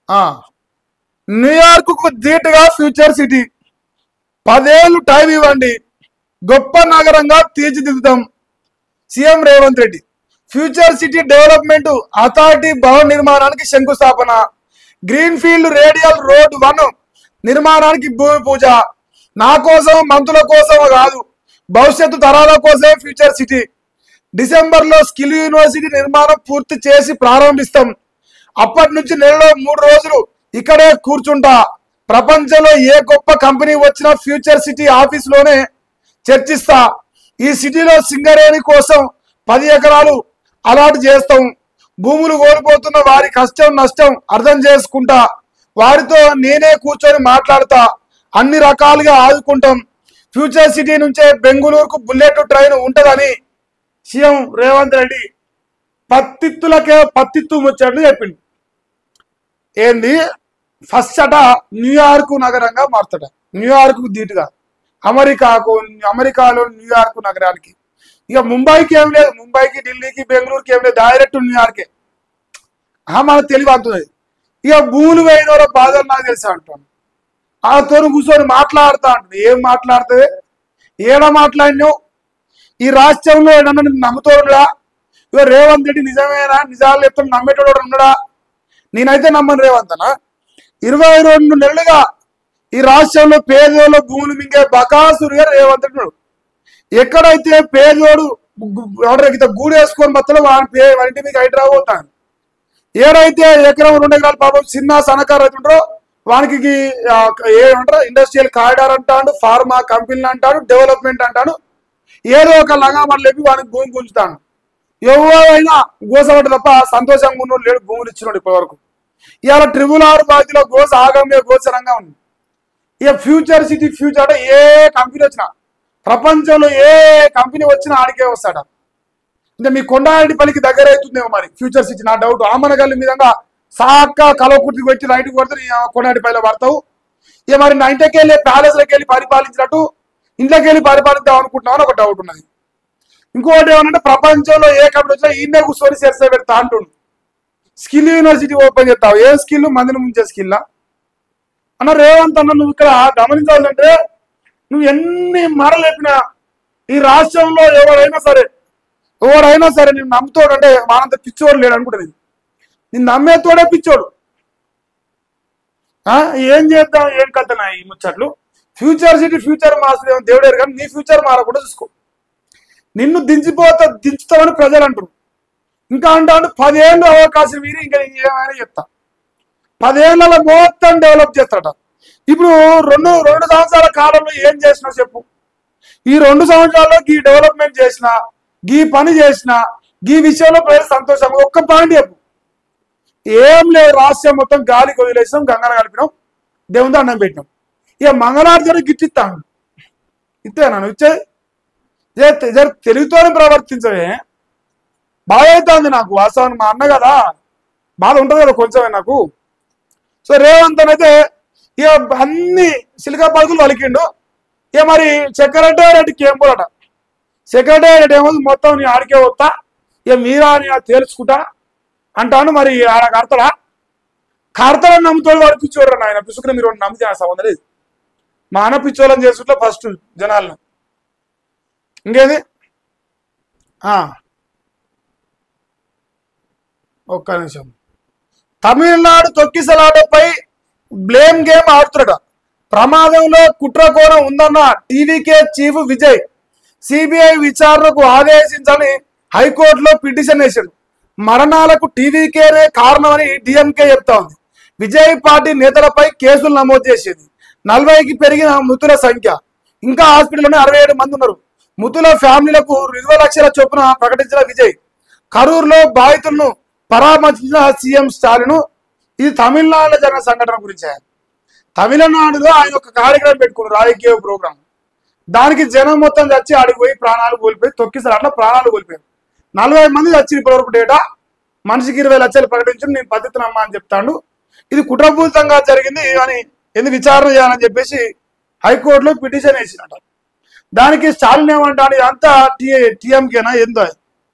ఆ న్యూయార్క్ కు ధీటుగా ఫ్యూచర్ సిటీ 10 ఏళ్ళు టైం ఇవ్వండి, గొప్ప నగరంగా తీర్చిదిద్దుతాం. CM Revanth Reddy future city development authority భవన నిర్మాణానికి శంకుస్థాపన, గ్రీన్ ఫీల్డ్ రేడియల్ రోడ్ 1 నిర్మాణానికి భూమి పూజ. నా కోసం మంత్రుల కోసం కాదు, భవిష్యత్తు తరాల కోసమే ఫ్యూచర్ సిటీ. డిసెంబర్లో స్కిల్ యూనివర్సిటీ నిర్మాణం పూర్తి చేసి ప్రారంభిస్తాం. అప్పటి నుంచి నెలలో 3 రోజులు ఇక్కడే కూర్చుంటా. ప్రపంచంలో ఏ గొప్ప కంపెనీ వచ్చినా ఫ్యూచర్ సిటీ ఆఫీస్లోనే చర్చిస్తా. ఈ సిటీలో సింగరేణి కోసం 10 ఎకరాలు అలాట్ చేస్తాం. భూములు కోల్పోతున్న వారి కష్టం నష్టం అర్థం చేసుకుంటా. వారితో నేనే కూర్చొని మాట్లాడతా. అన్ని రకాలుగా ఆదుకుంటాం. ఫ్యూచర్ సిటీ నుంచే బెంగళూరుకు బుల్లెట్ ట్రైన్ ఉంటుందని సీఎం రేవంత్ రెడ్డి పత్తిత్తు ముచ్చట్లు చెప్పిండు. ఏంది ఫస్ట్ అట న్యూయార్క్ నగరంగా మారుతాడ. న్యూయార్క్ ధీటుగా అమెరికాలో న్యూయార్క్ నగరానికి. ఇక ముంబైకి ఏం లేదు, ముంబైకి ఢిల్లీకి బెంగళూరుకి ఏం లేదు, డైరెక్ట్ న్యూయార్కే. మనకు తెలివి అంటున్నది. ఇక భూములు వేయిన వాళ్ళ బాధలు నాకు తెలుసా అంటాను. ఆతో కూర్చొని మాట్లాడుతా అంటుంది. ఏం మాట్లాడుతుంది? ఏడ మాట్లాడినావు? ఈ రాష్ట్రంలో ఏడన్నా నమ్ముతోడురా? ఇక రేవంత్ రెడ్డి నిజమేనా? నిజాలు చెప్తాను నమ్మేటోడు ఉన్నాడా? నేనైతే నమ్మను రేవంత్ అన్న. 22 నెలలుగా ఈ రాష్ట్రంలో పేదోళ్ళ భూములు మింగే బకాసురుగా రేవంత్ రెడ్డి. ఎక్కడైతే పేదోడు గూడు వేసుకొని బత్తలో వాటి మీకు హైడ్రా పోతాను. ఏడైతే ఎకరం 2 ఎకరాలు పాపం చిన్న సన్నకారు అవుతుంటారో వానికి ఏమంటారు ఇండస్ట్రియల్ కారిడార్ అంటాడు, ఫార్మా కంపెనీలు అంటాడు, డెవలప్మెంట్ అంటాడు. ఏదో ఒక లంగామని లేపి వానికి భూమి గుంజుతాడు. ఎవరైనా గోసపడ్డ తప్ప సంతోషంగా ఉన్నోడు లేడు భూములు ఇచ్చినాడు ఇప్పటి వరకు. ఇవాళ RRR బాధ్యతలో గోస ఆగమ్య గోచరంగా ఉంది. ఇక ఫ్యూచర్ సిటీ ఫ్యూచర్ అంటే ఏ కంపెనీ వచ్చినా, ప్రపంచంలో ఏ కంపెనీ వచ్చినా ఆడికే వస్తాడ. అంటే మీ కొండారెడ్డిపల్లికి దగ్గర అవుతుందేమో మరి ఫ్యూచర్ సిటీ. నా డౌట్. ఆమనగల్లి మీదంగా సాక్క కలవకుర్తికి వచ్చి రైట్కి కొడితే కొండారెడ్డిపల్లిలో పడతావు. ఇక మరి నా ఇంటికి వెళ్ళి ప్యాలెస్లోకి వెళ్ళి పరిపాలించినట్టు ఇంట్లోకి వెళ్ళి పరిపాలిద్దాం అనుకుంటున్నావు అని ఒక డౌట్ ఉన్నది. ఇంకోటి ఏమనంటే ప్రపంచంలో ఏ కంపెనీ వచ్చినా ఈయనే కూర్చొని చేస్తే పెడతా అంటుండు. స్కిల్ యూనివర్సిటీ ఓపెన్ చేస్తావు. ఏ స్కిల్? మందిని ముంచే స్కిల్లా అన్న? రేవంత్ అన్న నువ్వు ఇక్కడ గమనించాలంటే నువ్వు ఎన్ని మరలేపినా ఈ రాష్ట్రంలో ఎవరైనా సరే నేను నమ్ముతోడు అంటే వానంత పిచ్చోడు లేడు అనుకుంటుంది. నేను నమ్మేతోడే పిచ్చోడు. ఏం చేద్దాం ఏం కథనా ఈ ముచ్చట్లు? ఫ్యూచర్ సిటీ ఫ్యూచర్ మారుతుంది దేవుడేరు, కానీ నీ ఫ్యూచర్ మారకుండా చూసుకో. నిన్ను దించుతామని ప్రజలు అంటారు. ఇంకా అంటాడు 10 ఏళ్ళు అవకాశం మీరు ఇంకా ఏమైనా చెప్తా. 10 ఏళ్ళలో మొత్తం డెవలప్ చేస్తాడ. ఇప్పుడు రెండు సంవత్సరాల కాలంలో ఏం చేసినా చెప్పు. ఈ 2 సంవత్సరాల్లో ఈ డెవలప్మెంట్ చేసినా, గీ పని చేసినా, గీ విషయంలో ప్రజలు సంతోషంగా ఒక్క పాయింట్ చెప్పు. ఏం లేదు. రాష్ట్రం మొత్తం గాలికి వదిలేసినాం, గంగన కలిపినాం, దేవుని దండం పెట్టినాం. ఇక మంగళార్జున గిట్టిస్తాను. ఇస్తేనా నువ్వు ఇచ్చేది? తెలుగుతోనే ప్రవర్తించవే. బాధ అవుతుంది నాకు వాస్తవాన్ని. మా అన్న కదా, బాధ ఉంటుంది కదా కొంచెమే నాకు. సో రేవంత్ అయితే ఇక అన్ని సిలికా పలుకులు వలికిండు. ఇక మరి సెక్రటేరియట్కి ఏం పోలట. సెక్రటేరియట్ ఏమో మొత్తం నీ ఆడికే వస్తా, ఇక మీరా నీ తేల్చుకుంటా అంటాను. మరి ఆడ కడతలని నమ్ముతాడు వాడు పిచ్చోడు రా ఆయన. పిసుకుని మీరు నమ్మితే ఆ సంబంధం లేదు. మా అన్న పిచ్చోళ్ళని చేసుకుంటే ఫస్ట్ జనాలను. ఇంకేది? ఒక్క నిమిషం. తమిళనాడు తొక్కిసలాటపై బ్లేమ్ గేమ్ ఆడుతున్నాడు. ప్రమాదంలో కుట్రకోణం ఉందన్న టీవీకే చీఫ్ విజయ్ సిబిఐ విచారణకు ఆదేశించాలని హైకోర్టులో పిటిషన్ వేశాడు. మరణాలకు టీవీకేనే కారణమని డిఎంకే చెప్తా ఉంది. విజయ్ పార్టీ నేతలపై కేసులు నమోదు చేసేది. 40కి పెరిగిన మృతుల సంఖ్య. ఇంకా హాస్పిటల్లోనే 67 మంది ఉన్నారు. మృతుల ఫ్యామిలీలకు 20 లక్షల చొప్పున ప్రకటించిన విజయ్ కరూరులో బాధితులను పరామర్శించిన సీఎం స్టాలిన్. ఇది తమిళనాడులో జరిగిన సంఘటన గురించి. తమిళనాడులో ఆయన ఒక కార్యక్రమం పెట్టుకున్నారు, రాజకీయ ప్రోగ్రాం. దానికి జనం మొత్తం చచ్చి ఆడికి పోయి ప్రాణాలు కోల్పోయి తొక్కిసలాట్లో ప్రాణాలు కోల్పోయారు. 40 మంది చచ్చి ఇప్పటివరకు డేటా. మనిషికి 20 లక్షలు ప్రకటించి నేను పద్ధతిని అమ్మా అని చెప్తాడు. ఇది కుట్రపూరితంగా జరిగింది అని ఎందుకు విచారణ చేయాలని చెప్పేసి హైకోర్టులో పిటిషన్ వేసినట. దానికి స్టాలిన్ ఏమంటాడు, అంతా టీఎంకేనా ఎంతో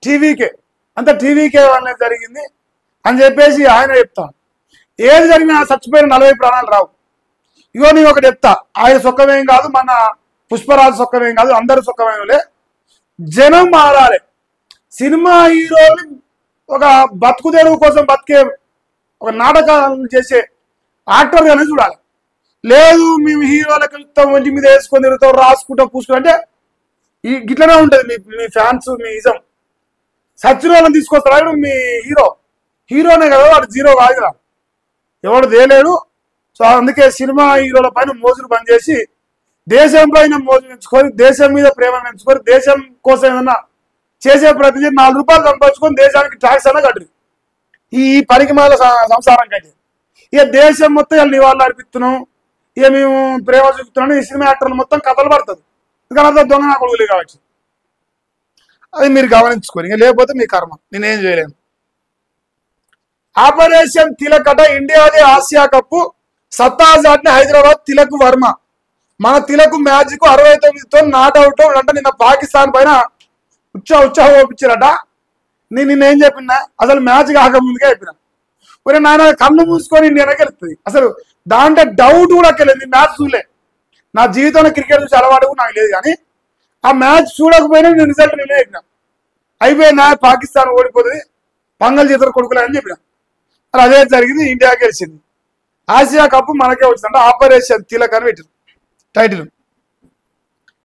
టీవీకే, అంతా టీవీకే వల్లనే జరిగింది అని చెప్పేసి ఆయన చెప్తాడు. ఏది జరిగినా చచ్చిపోయిన 40 ప్రాణాలు రావు. ఇగో నీ ఒకటి చెప్తా, ఆయన సొక్కమేం కాదు, మన పుష్పరాజు సొక్కమేం కాదు, అందరు సొక్కమేలే. జనం మారాలి. సినిమా హీరోలు ఒక బతుకు తెరువు కోసం బతికే ఒక నాటకాలు చేసే యాక్టర్ అని చూడాలి. లేదు మేము హీరోలకు వెళ్తాం, ఒంటి మీద వేసుకొని తిరుగుతాం, రాసుకుంటాం, పూసుకుంటాం అంటే గిట్లనే ఉంటుంది మీ ఫ్యాన్స్, మీ ఇజం. సచిన వాళ్ళని తీసుకొస్తాడు మీ హీరోనే కదా, వాడు జీరో కాదు కదా, ఎవడు తేలేడు. సో అందుకే సినిమా హీరోల పైన మోజులు బంద్ చేసి దేశం పైన మోజు పెంచుకొని, దేశం మీద ప్రేమ పెంచుకొని, దేశం కోసం ఏదన్నా చేసే ప్రతి 4 రూపాయలు సంపాదించుకొని దేశానికి ట్యాక్స్ అన్నా కట్టరు. ఈ పరికిమాల సంసారం కంటే ఇక దేశం మొత్తం వీళ్ళు నివాళులు అర్పిస్తున్నాం, ఇక మేము ప్రేమ చూపుతున్నాం. ఈ సినిమా యాక్టర్లు మొత్తం కథలు పడుతుంది, ఎందుకంటే దొంగ నా కొడుకులే కావచ్చు. అది మీరు గమనించుకొని, ఇక లేకపోతే మీ కర్మ, నేనేం చేయలేను. ఆపరేషన్ తిలక్ అట ఇండియాదే ఆసియా కప్పు సత్తా చాటిన హైదరాబాద్ తిలక్ వర్మ. మన తిలక్ మ్యాచ్ కు 69తో నాట్అవుట్ అంటే నిన్న పాకిస్తాన్ పైన ఉత్సాహం ఓపించారట. నిన్నేం చెప్పినా అసలు మ్యాచ్ కాకముందుకే చెప్పిన, ఒరే నాయన కన్ను మూసుకొని ఇండియానే గెలుస్తుంది. అసలు దాంట్లో డౌట్ కూడా వెళ్ళింది. మ్యాచ్ చూడలే, నా జీవితంలో క్రికెట్ చూసి అలవాటు నాకు లేదు, కానీ ఆ మ్యాచ్ చూడకపోయినా నేను రిజల్ట్ నేనే చెప్పిన, అయిపోయిందా పాకిస్తాన్ ఓడిపోతుంది, పంగల్ చేతుల కొడుకులే అని చెప్పిన. మరి అదే జరిగింది, ఇండియా గెలిచింది. ఆసియా కప్పు మనకే వచ్చిందంటే ఆపరేషన్ తిలక్ అని పెట్టారు టైటిల్.